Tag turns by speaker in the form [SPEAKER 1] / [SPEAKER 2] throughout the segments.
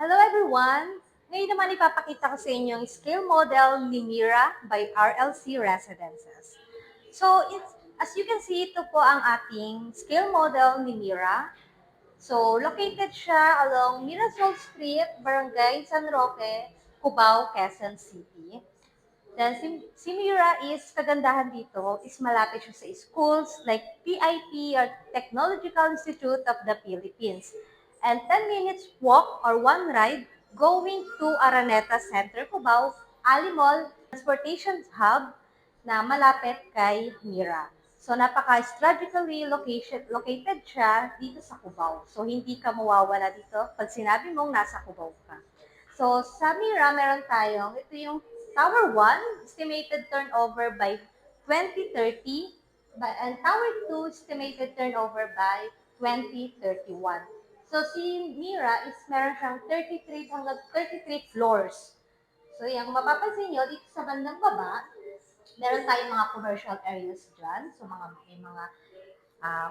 [SPEAKER 1] Hello everyone! Ngayon naman ipapakita ko sa inyo ang scale model ni Mira by RLC Residences. So, as you can see, ito po ang ating scale model ni Mira. So, located siya along Mirasol Street, Barangay San Roque, Cubao, Quezon City. Then, si Mira kagandahan dito is malapit siya sa schools like PIP or Technological Institute of the Philippines. And 10 minutes walk or one ride going to Araneta Center, Cubao, Alimol Transportation Hub na malapit kay Mira. So, napaka-strategically located siya dito sa Cubao. So, hindi ka mawawala dito pag sinabi mong nasa Cubao ka. So, sa Mira, meron tayong, ito yung Tower 1, estimated turnover by 2030, and Tower 2, estimated turnover by 2031. So, si Mira is meron siyang 33 hanggang 33 floors. So, yung mapapansin nyo, dito sa bandang baba, meron tayong mga commercial areas dyan. So, may mga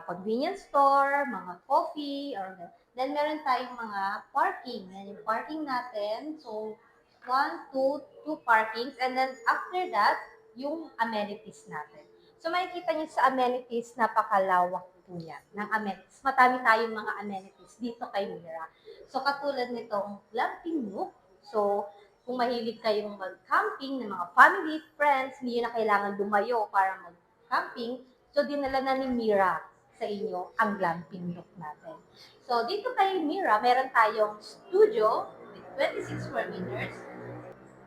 [SPEAKER 1] convenience store, mga coffee, or then meron tayong mga parking. Yan yung parking natin. So, two parkings. And then after that, yung amenities natin. So, makikita nyo sa amenities, napakalawak po yan ng amenities. Matami tayong mga amenities dito kay Mira. So, katulad nitong glamping nook. So, kung mahilig kayong mag-camping ng mga family, friends, hindi nyo na kailangan lumayo para mag-camping. So, dinala na ni Mira sa inyo ang glamping nook natin. So, dito kay Mira, meron tayong studio with 26 square meters,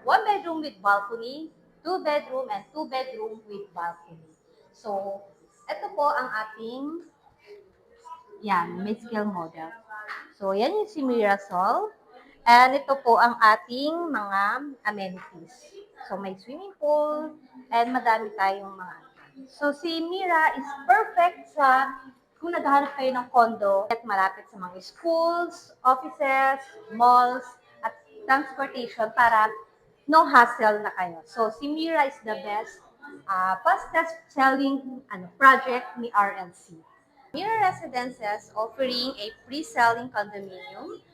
[SPEAKER 1] one bedroom with balcony, two bedroom, and two bedroom with balcony. So, ito po ang ating mid-scale model. So, yan yung si Mirasol. And ito po ang ating mga amenities. So, may swimming pool, and madami tayong mga. So, si Mira is perfect sa kung naghahanap kayo ng condo at malapit sa mga schools, offices, malls, at transportation para no hassle na kayo. So, si Mira is the best, fastest selling project ni RLC. Mira Residences offering a pre-selling condominium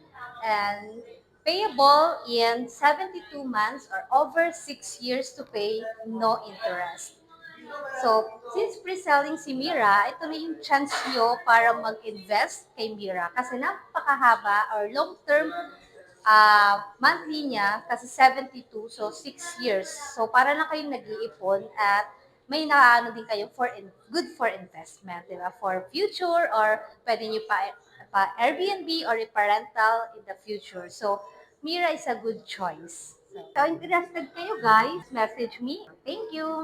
[SPEAKER 1] and payable in 72 months or over 6 years to pay no interest. So, since pre-selling si Mira, ito na yung chance nyo para mag-invest kay Mira kasi napakahaba or long-term monthly niya kasi 72, so 6 years. So, para lang kayong nag-iipon at may nakaano din kayo good for investment, di ba? For future or pwede nyo pa Airbnb or parental in the future. So, Mira is a good choice. So, interested kayo guys, message me. Thank you!